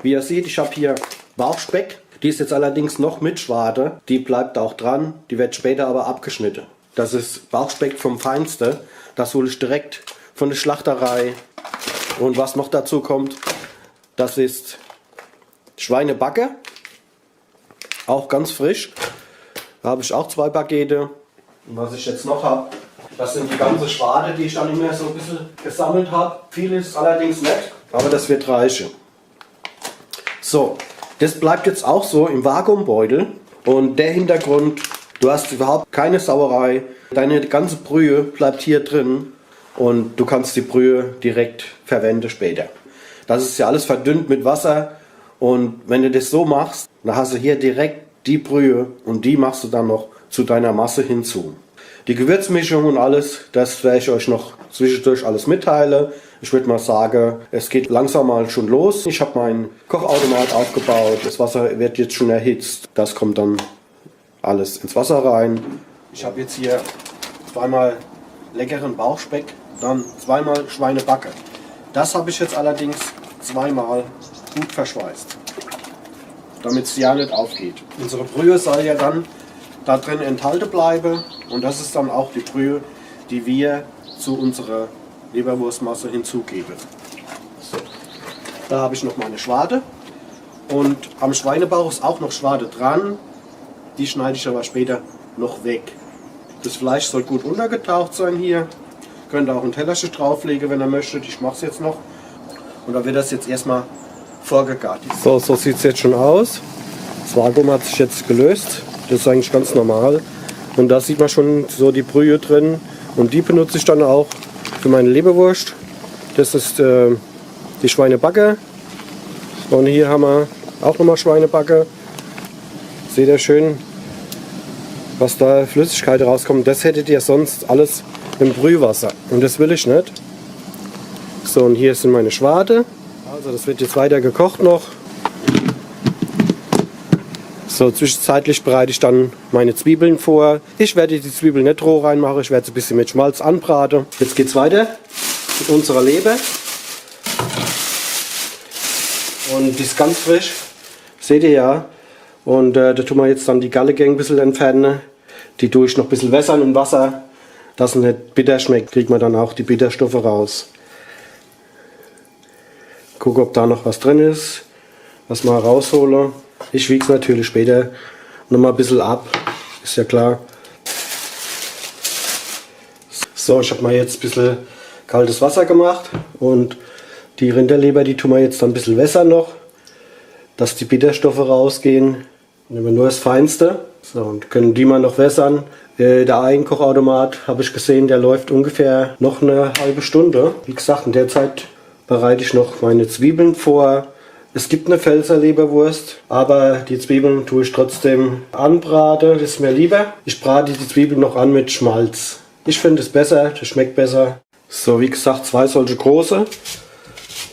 Wie ihr seht, ich habe hier Bauchspeck. Die ist jetzt allerdings noch mit Schwade. Die bleibt auch dran. Die wird später aber abgeschnitten. Das ist Bauchspeck vom Feinsten. Das hole ich direkt von der Schlachterei. Und was noch dazu kommt, das ist Schweinebacke. Auch ganz frisch. Da habe ich auch 2 Pakete. Und was ich jetzt noch habe, das sind die ganze Schwade, die ich dann immer so ein bisschen gesammelt habe. Viel ist allerdings nicht, aber das wird reichen. So, das bleibt jetzt auch so im Vakuumbeutel. Und der Hintergrund, du hast überhaupt keine Sauerei. Deine ganze Brühe bleibt hier drin. Und du kannst die Brühe direkt verwenden später. Das ist ja alles verdünnt mit Wasser. Und wenn du das so machst, dann hast du hier direkt die Brühe und die machst du dann noch zu deiner Masse hinzu. Die Gewürzmischung und alles, das werde ich euch noch zwischendurch alles mitteilen. Ich würde mal sagen, es geht langsam mal schon los. Ich habe meinen Kochautomat aufgebaut. Das Wasser wird jetzt schon erhitzt. Das kommt dann alles ins Wasser rein. Ich habe jetzt hier 2-mal leckeren Bauchspeck, dann 2-mal Schweinebacke. Das habe ich jetzt allerdings 2-mal gut verschweißt, damit es ja nicht aufgeht. Unsere Brühe soll ja dann da drin enthalten bleiben und das ist dann auch die Brühe, die wir zu unserer Leberwurstmasse hinzugeben. So. Da habe ich noch meine Schwade und am Schweinebauch ist auch noch Schwade dran. Die schneide ich aber später noch weg. Das Fleisch soll gut untergetaucht sein hier. Könnt ihr auch ein Tellerchen drauflegen, wenn ihr möchtet. Ich mache es jetzt noch. Und dann wird das jetzt erstmal vorgegart. So sieht es jetzt schon aus. Das Vakuum hat sich jetzt gelöst. Das ist eigentlich ganz normal. Und da sieht man schon so die Brühe drin. Und die benutze ich dann auch für meine Leberwurst. Das ist die Schweinebacke. Und hier haben wir auch nochmal Schweinebacke. Seht ihr schön, was da Flüssigkeit rauskommt. Das hättet ihr sonst alles im Brühwasser. Und das will ich nicht. So, und hier sind meine Schwade. Also das wird jetzt weiter gekocht noch. So, zwischenzeitlich bereite ich dann meine Zwiebeln vor. Ich werde die Zwiebeln nicht roh reinmachen, ich werde sie ein bisschen mit Schmalz anbraten. Jetzt geht es weiter mit unserer Leber. Und die ist ganz frisch, seht ihr ja. Und da tun wir jetzt dann die Gallegänge ein bisschen entfernen. Die tue ich noch ein bisschen wässern im Wasser, dass es nicht bitter schmeckt. Kriegt man dann auch die Bitterstoffe raus. Gucke, ob da noch was drin ist, was mal raushole. Ich wiege es natürlich später noch mal ein bisschen ab, ist ja klar. So, ich habe mal jetzt ein bisschen kaltes Wasser gemacht und die Rinderleber, die tun wir jetzt dann ein bisschen wässern noch, dass die Bitterstoffe rausgehen. Nehmen wir nur das Feinste. So, und können die mal noch wässern. Der Eigenkochautomat, habe ich gesehen, der läuft ungefähr noch eine halbe Stunde. Wie gesagt, in der Zeit bereite ich noch meine Zwiebeln vor. Es gibt eine Pfälzer Leberwurst, aber die Zwiebeln tue ich trotzdem anbraten. Das ist mir lieber. Ich brate die Zwiebeln noch an mit Schmalz. Ich finde es besser, das schmeckt besser. So, wie gesagt, 2 solche große.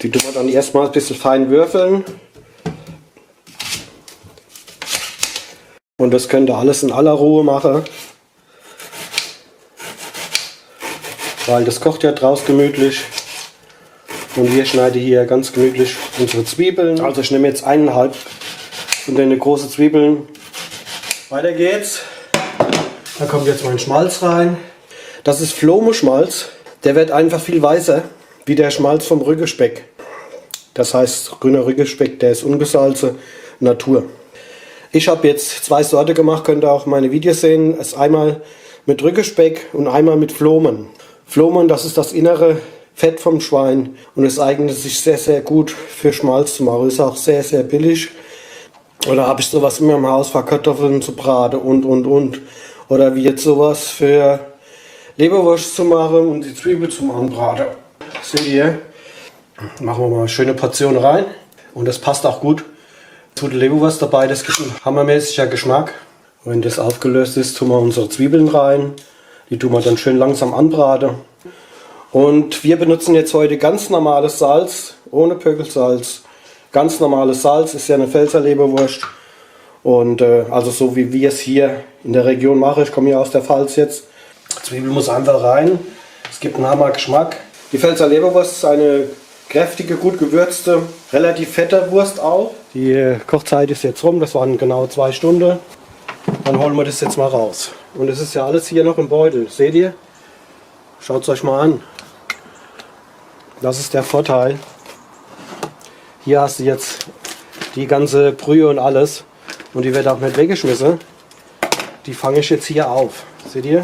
Die tun wir dann erstmal ein bisschen fein würfeln. Und das könnt ihr alles in aller Ruhe machen. Weil das kocht ja draus gemütlich. Und wir schneiden hier ganz gemütlich unsere Zwiebeln. Also ich nehme jetzt 1,5 von den großen Zwiebeln. Weiter geht's. Da kommt jetzt mein Schmalz rein. Das ist Pflaumenschmalz. Der wird einfach viel weißer wie der Schmalz vom Rüggespeck. Das heißt, grüner Rüggespeck, der ist ungesalzen, Natur. Ich habe jetzt 2 Sorten gemacht, könnt ihr auch meine Videos sehen. Es ist einmal mit Rüggespeck und einmal mit Pflaumen. Pflaumen, das ist das innere Fett vom Schwein und es eignet sich sehr, sehr gut für Schmalz zu machen. Ist auch sehr, sehr billig. Oder habe ich sowas immer im Haus, Kartoffeln zu braten und. Oder wie jetzt sowas für Leberwurst zu machen und die Zwiebel zum Anbraten. Seht ihr? Machen wir mal eine schöne Portion rein. Und das passt auch gut zu der Leberwurst dabei. Das gibt einen hammermäßigen Geschmack. Und wenn das aufgelöst ist, tun wir unsere Zwiebeln rein. Die tun wir dann schön langsam anbraten. Und wir benutzen jetzt heute ganz normales Salz, ohne Pökelsalz. Ganz normales Salz, ist ja eine Pfälzer Leberwurst. Und also so wie wir es hier in der Region machen. Ich komme hier aus der Pfalz jetzt. Zwiebel muss einfach rein. Es gibt einen Hammer Geschmack. Die Pfälzer Leberwurst ist eine kräftige, gut gewürzte, relativ fette Wurst auch. Die Kochzeit ist jetzt rum, das waren genau 2 Stunden. Dann holen wir das jetzt mal raus. Und es ist ja alles hier noch im Beutel, seht ihr? Schaut es euch mal an. Das ist der Vorteil. Hier hast du jetzt die ganze Brühe und alles. Und die wird auch nicht weggeschmissen. Die fange ich jetzt hier auf. Seht ihr?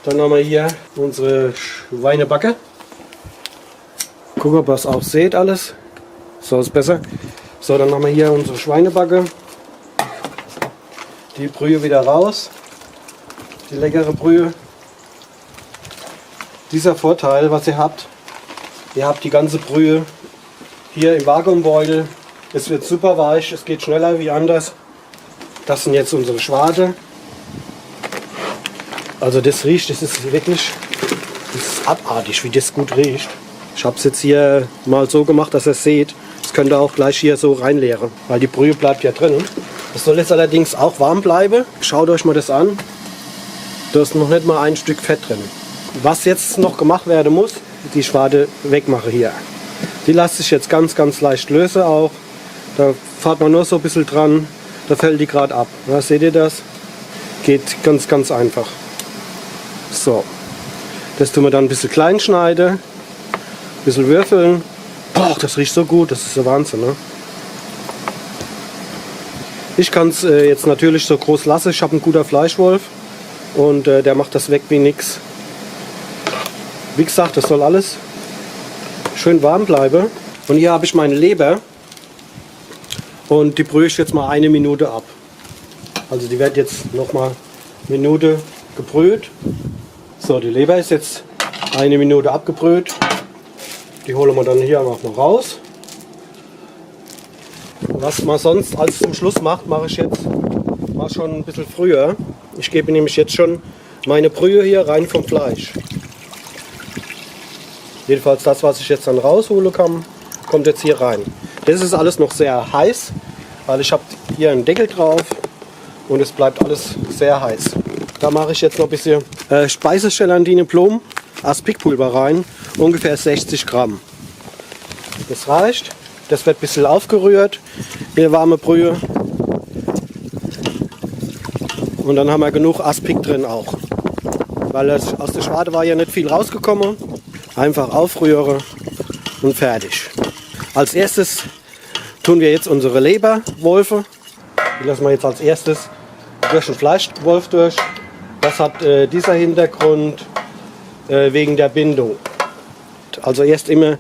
Dann haben wir hier unsere Schweinebacke. Gucken, ob ihr es auch seht alles. So ist besser. So, dann haben wir hier unsere Schweinebacke. Die Brühe wieder raus. Die leckere Brühe. Dieser Vorteil, was ihr habt die ganze Brühe hier im Vakuumbeutel. Es wird super weich, es geht schneller wie anders. Das sind jetzt unsere Schwarte. Also das riecht, das ist wirklich, das ist abartig, wie das gut riecht. Ich habe es jetzt hier mal so gemacht, dass ihr es seht. Das könnt ihr auch gleich hier so reinleeren, weil die Brühe bleibt ja drin. Das soll jetzt allerdings auch warm bleiben. Schaut euch mal das an. Da ist noch nicht mal ein Stück Fett drin. Was jetzt noch gemacht werden muss, die Schwarte wegmache hier. Die lasse ich jetzt ganz, ganz leicht lösen auch. Da fährt man nur so ein bisschen dran, da fällt die gerade ab. Ja, seht ihr das? Geht ganz, ganz einfach. So, das tun wir dann ein bisschen klein schneiden, ein bisschen würfeln. Boah, das riecht so gut, das ist der Wahnsinn. Ne? Ich kann es jetzt natürlich so groß lassen, ich habe einen guten Fleischwolf und der macht das weg wie nix. Wie gesagt, das soll alles schön warm bleiben. Und hier habe ich meine Leber und die brühe ich jetzt mal 1 Minute ab. Also die wird jetzt noch mal 1 Minute gebrüht. So, die Leber ist jetzt 1 Minute abgebrüht. Die holen wir dann hier auch noch raus. Was man sonst als zum Schluss macht, mache ich jetzt schon ein bisschen früher. Ich gebe nämlich jetzt schon meine Brühe hier rein vom Fleisch. Jedenfalls das, was ich jetzt dann rausholen kann, kommt jetzt hier rein. Das ist alles noch sehr heiß, weil ich habe hier einen Deckel drauf und es bleibt alles sehr heiß. Da mache ich jetzt noch ein bisschen Speisegelatine Plum Aspikpulver rein, ungefähr 60 Gramm. Das reicht. Das wird ein bisschen aufgerührt, die warme Brühe. Und dann haben wir genug Aspik drin auch. Weil aus der Schwarte war ja nicht viel rausgekommen. Einfach aufrühren und fertig. Als erstes tun wir jetzt unsere Leberwolfe. Die lassen wir jetzt als erstes durch den Fleischwolf durch. Das hat dieser Hintergrund wegen der Bindung. Also erst immer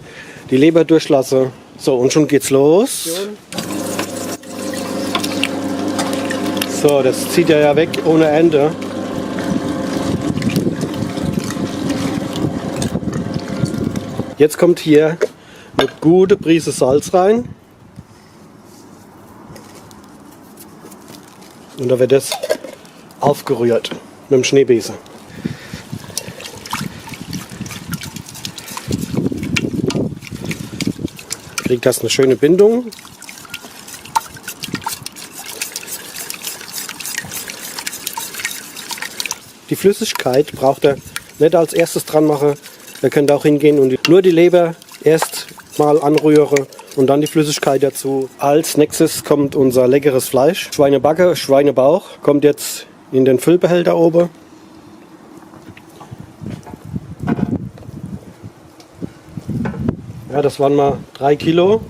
die Leber durchlassen. So, und schon geht's los. So, das zieht ja weg ohne Ende. Jetzt kommt hier eine gute Prise Salz rein. Und da wird das aufgerührt mit dem Schneebesen. Kriegt das eine schöne Bindung. Die Flüssigkeit braucht ihr nicht als erstes dran machen. Ihr könnt auch hingehen und nur die Leber erst mal anrühren und dann die Flüssigkeit dazu. Als nächstes kommt unser leckeres Fleisch. Schweinebacke, Schweinebauch kommt jetzt in den Füllbehälter oben. Ja, das waren mal 3 Kilo.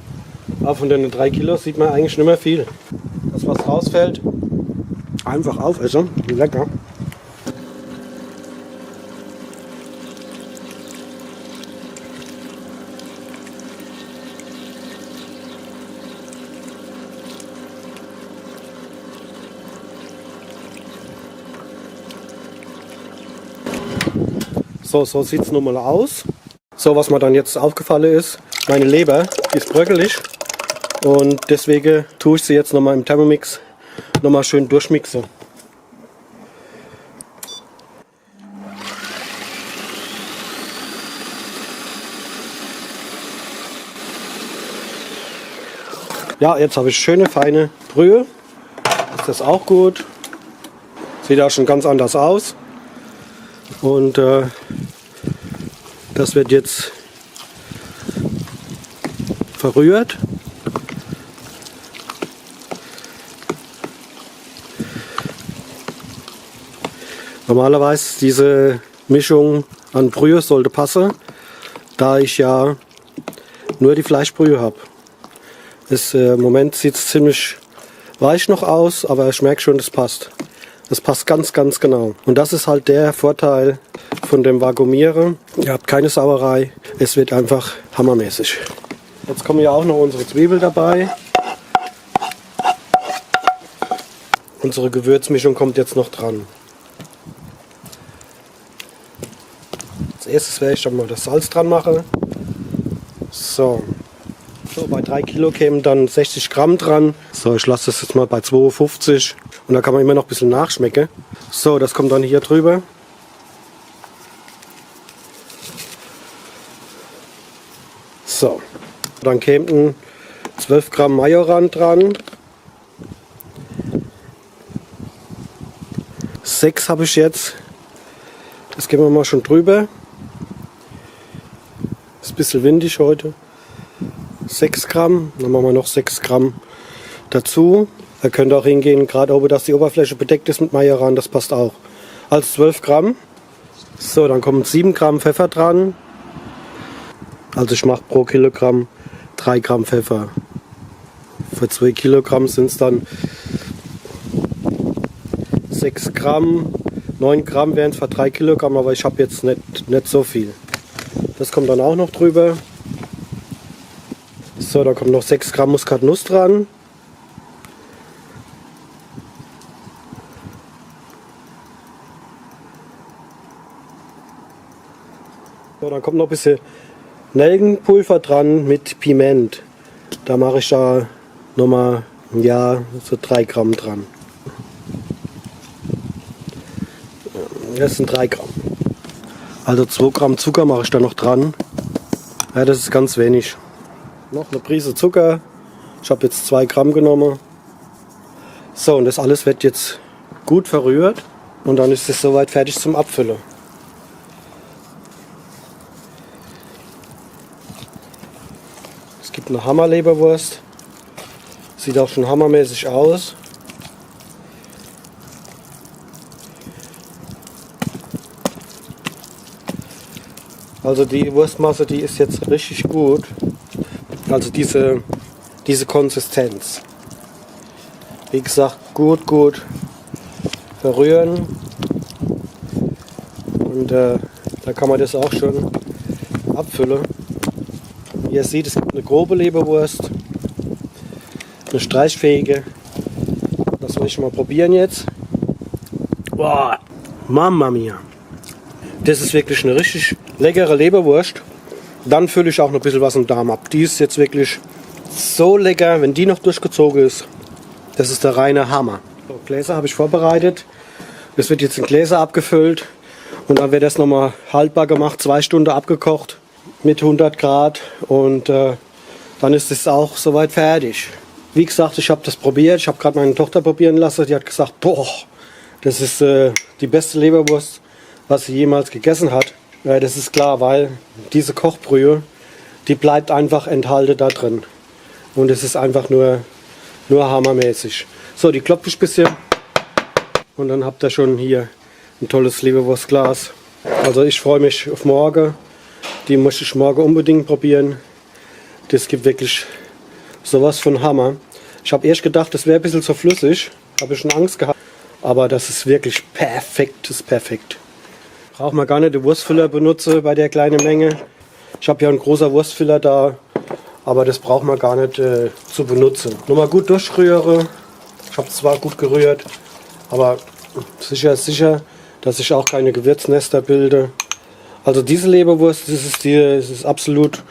Aber von den 3 Kilo sieht man eigentlich nicht mehr viel. Das, was rausfällt, einfach aufessen. Wie lecker. So sieht es nun mal aus. So, was mir dann jetzt aufgefallen ist, meine Leber, die ist bröckelig. Und deswegen tue ich sie jetzt nochmal im Thermomix nochmal schön durchmixen. Ja, jetzt habe ich schöne, feine Brühe. Ist das auch gut. Sieht auch schon ganz anders aus. Und Das wird jetzt verrührt. Normalerweise diese Mischung an Brühe sollte passen, da ich ja nur die Fleischbrühe habe. Im Moment sieht es ziemlich weich noch aus, aber ich merke schon, das passt. Das passt ganz, ganz genau. Und das ist halt der Vorteil von dem Vakuumieren. Ihr habt keine Sauerei, es wird einfach hammermäßig. Jetzt kommen ja auch noch unsere Zwiebel dabei. Unsere Gewürzmischung kommt jetzt noch dran. Als erstes werde ich dann mal das Salz dran machen. So, bei 3 Kilo kämen dann 60 Gramm dran. So, ich lasse das jetzt mal bei 2,50 und da kann man immer noch ein bisschen nachschmecken. So, das kommt dann hier drüber. So, dann kämen 12 Gramm Majoran dran. 6 habe ich jetzt. Das gehen wir mal schon drüber. Ist ein bisschen windig heute. 6 Gramm, dann machen wir noch 6 Gramm dazu. Ihr könnt auch hingehen, gerade oben, dass die Oberfläche bedeckt ist mit Majoran, das passt auch. Also 12 Gramm. So, dann kommen 7 Gramm Pfeffer dran. Also ich mache pro Kilogramm 3 Gramm Pfeffer. Für 2 Kilogramm sind es dann 6 Gramm. 9 Gramm wären es für 3 Kilogramm, aber ich habe jetzt nicht so viel. Das kommt dann auch noch drüber. So, da kommt noch 6 Gramm Muskatnuss dran. So, dann kommt noch ein bisschen Nelkenpulver dran mit Piment. Da mache ich da nochmal, ja, so 3 Gramm dran. Das sind 3 Gramm. Also 2 Gramm Zucker mache ich da noch dran. Ja, das ist ganz wenig. Noch eine Prise Zucker. Ich habe jetzt 2 Gramm genommen. So, und das alles wird jetzt gut verrührt. Und dann ist es soweit fertig zum Abfüllen. Es gibt eine Hammerleberwurst. Sieht auch schon hammermäßig aus. Also die Wurstmasse, die ist jetzt richtig gut. Also diese Konsistenz. Wie gesagt, gut verrühren. Und da kann man das auch schon abfüllen. Wie ihr seht, es gibt eine grobe Leberwurst, eine streichfähige. Das will ich mal probieren jetzt. Boah, Mamma mia. Das ist wirklich eine richtig leckere Leberwurst. Dann fülle ich auch noch ein bisschen was im Darm ab. Die ist jetzt wirklich so lecker, wenn die noch durchgezogen ist. Das ist der reine Hammer. So, Gläser habe ich vorbereitet. Das wird jetzt in Gläser abgefüllt. Und dann wird das nochmal haltbar gemacht, 2 Stunden abgekocht mit 100 Grad. Und dann ist es auch soweit fertig. Wie gesagt, ich habe das probiert. Ich habe gerade meine Tochter probieren lassen. Die hat gesagt, boah, das ist die beste Leberwurst, was sie jemals gegessen hat. Ja, das ist klar, weil diese Kochbrühe, die bleibt einfach enthalten da drin. Und es ist einfach nur hammermäßig. So, die klopfe ich ein bisschen. Und dann habt ihr schon hier ein tolles Leberwurstglas. Also ich freue mich auf morgen. Die muss ich morgen unbedingt probieren. Das gibt wirklich sowas von Hammer. Ich habe erst gedacht, das wäre ein bisschen zu flüssig. Habe ich schon Angst gehabt. Aber das ist wirklich perfekt. Das ist perfekt. Braucht man gar nicht den Wurstfüller benutzen bei der kleinen Menge. Ich habe ja einen großen Wurstfüller da, aber das braucht man gar nicht zu benutzen. Nur mal gut durchrühren. Ich habe zwar gut gerührt, aber sicher ist sicher, dass ich auch keine Gewürznester bilde. Also diese Leberwurst, das ist absolut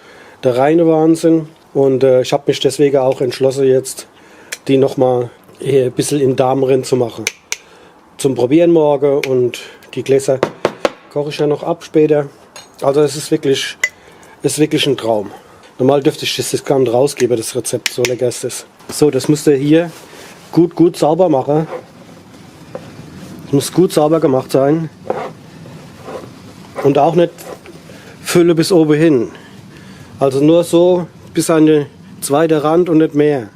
der reine Wahnsinn. Und ich habe mich deswegen auch entschlossen, jetzt die nochmal ein bisschen in den Darm rein zu machen. Zum Probieren morgen, und die Gläser koche ich ja noch ab später. Also es ist wirklich ein Traum. Normal dürfte ich das gar nicht rausgeben, das Rezept, so lecker ist es. So, das müsst ihr hier gut sauber machen. Es muss gut sauber gemacht sein. Und auch nicht Fülle bis oben hin. Also nur so bis an den zweiten Rand und nicht mehr.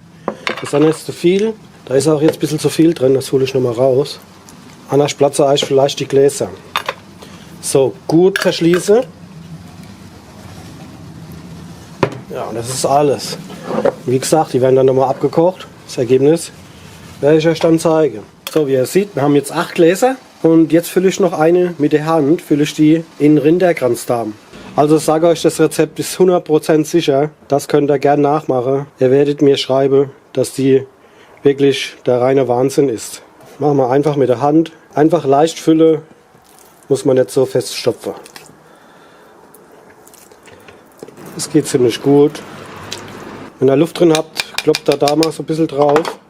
Das ist dann nicht zu viel. Da ist auch jetzt ein bisschen zu viel drin, das hole ich nochmal raus. Anders platze ich vielleicht die Gläser. So, gut verschließe. Ja, und das ist alles. Wie gesagt, die werden dann nochmal abgekocht. Das Ergebnis werde ich euch dann zeigen. So, wie ihr seht, wir haben jetzt 8 Gläser. Und jetzt fülle ich noch eine mit der Hand, fülle ich die in Rinderkranzdarm. Also ich sage euch, das Rezept ist 100% sicher. Das könnt ihr gerne nachmachen. Ihr werdet mir schreiben, dass die wirklich der reine Wahnsinn ist. Machen wir einfach mit der Hand. Einfach leicht füllen, muss man nicht so feststopfen. Es geht ziemlich gut. Wenn ihr Luft drin habt, kloppt da mal so ein bisschen drauf.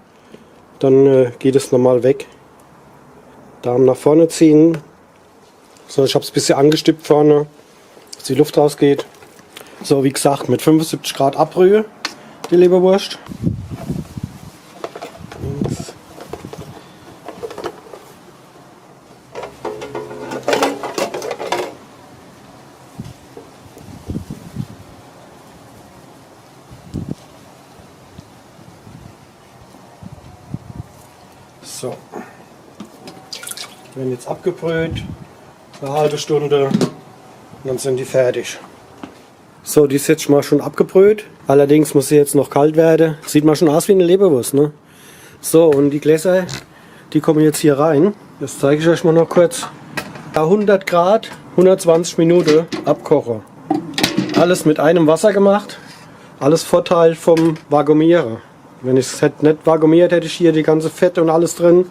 Dann geht es normal weg. Daumen nach vorne ziehen. So, ich habe es ein bisschen angestippt vorne, dass die Luft rausgeht. So, wie gesagt, mit 75 Grad Abbrühe die Leberwurst. So. Werden jetzt abgebrüht, eine halbe Stunde und dann sind die fertig. So, die ist jetzt mal schon abgebrüht. Allerdings muss sie jetzt noch kalt werden. Sieht mal schon aus wie eine Leberwurst, ne? So, und die Gläser, die kommen jetzt hier rein. Das zeige ich euch mal noch kurz. 100 Grad, 120 Minuten abkochen. Alles mit einem Wasser gemacht. Alles Vorteil vom Vakuumieren. Wenn ich es nicht vakuumiert, hätte ich hier die ganze Fette und alles drin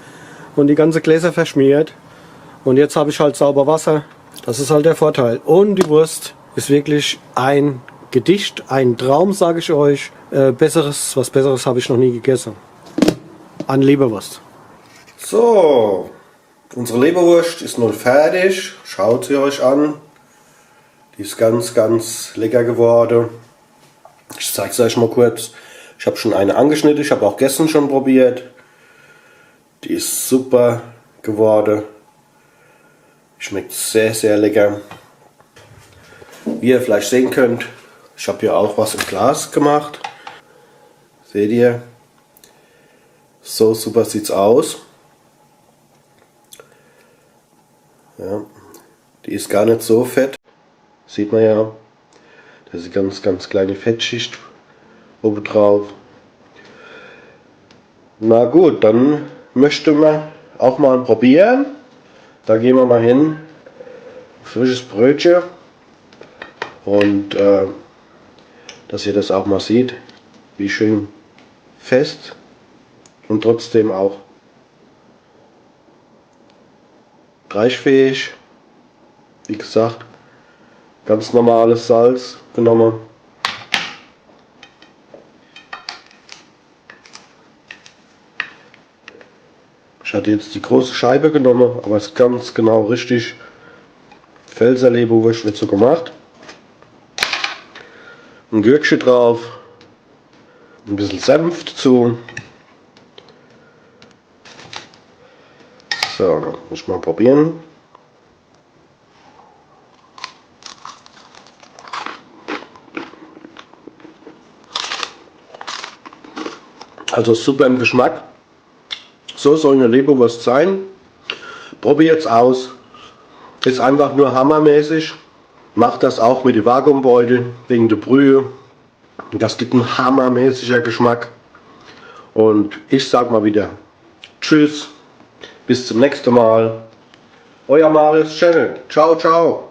und die ganze Gläser verschmiert. Und jetzt habe ich halt sauber Wasser. Das ist halt der Vorteil. Und die Wurst ist wirklich ein Gedicht, ein Traum, sage ich euch. Was Besseres habe ich noch nie gegessen. An Leberwurst. So, unsere Leberwurst ist nun fertig. Schaut sie euch an. Die ist ganz, ganz lecker geworden. Ich zeige es euch mal kurz. Ich habe schon eine angeschnitten, ich habe auch gestern schon probiert. Die ist super geworden. Schmeckt sehr, sehr lecker. Wie ihr vielleicht sehen könnt, ich habe hier auch was im Glas gemacht. Seht ihr? So super sieht es aus. Ja, die ist gar nicht so fett. Sieht man ja. Das ist eine ganz, ganz kleine Fettschicht oben drauf. Na gut, dann möchten wir auch mal probieren. Da gehen wir mal hin. Frisches Brötchen. Und dass ihr das auch mal seht, wie schön fest und trotzdem auch reichfähig. Wie gesagt, ganz normales Salz genommen. Ich hatte jetzt die große Scheibe genommen, aber es ist ganz genau richtig. Pfälzer Leberwurst wird so gemacht. Ein Gürkchen drauf, ein bisschen Senf dazu. So, muss ich mal probieren. Also super im Geschmack. So soll eine Leberwurst sein. Probiert es aus. Ist einfach nur hammermäßig. Macht das auch mit dem Vakuumbeutel wegen der Brühe. Das gibt einen hammermäßiger Geschmack. Und ich sag mal wieder tschüss. Bis zum nächsten Mal. Euer Marius Channel. Ciao, ciao.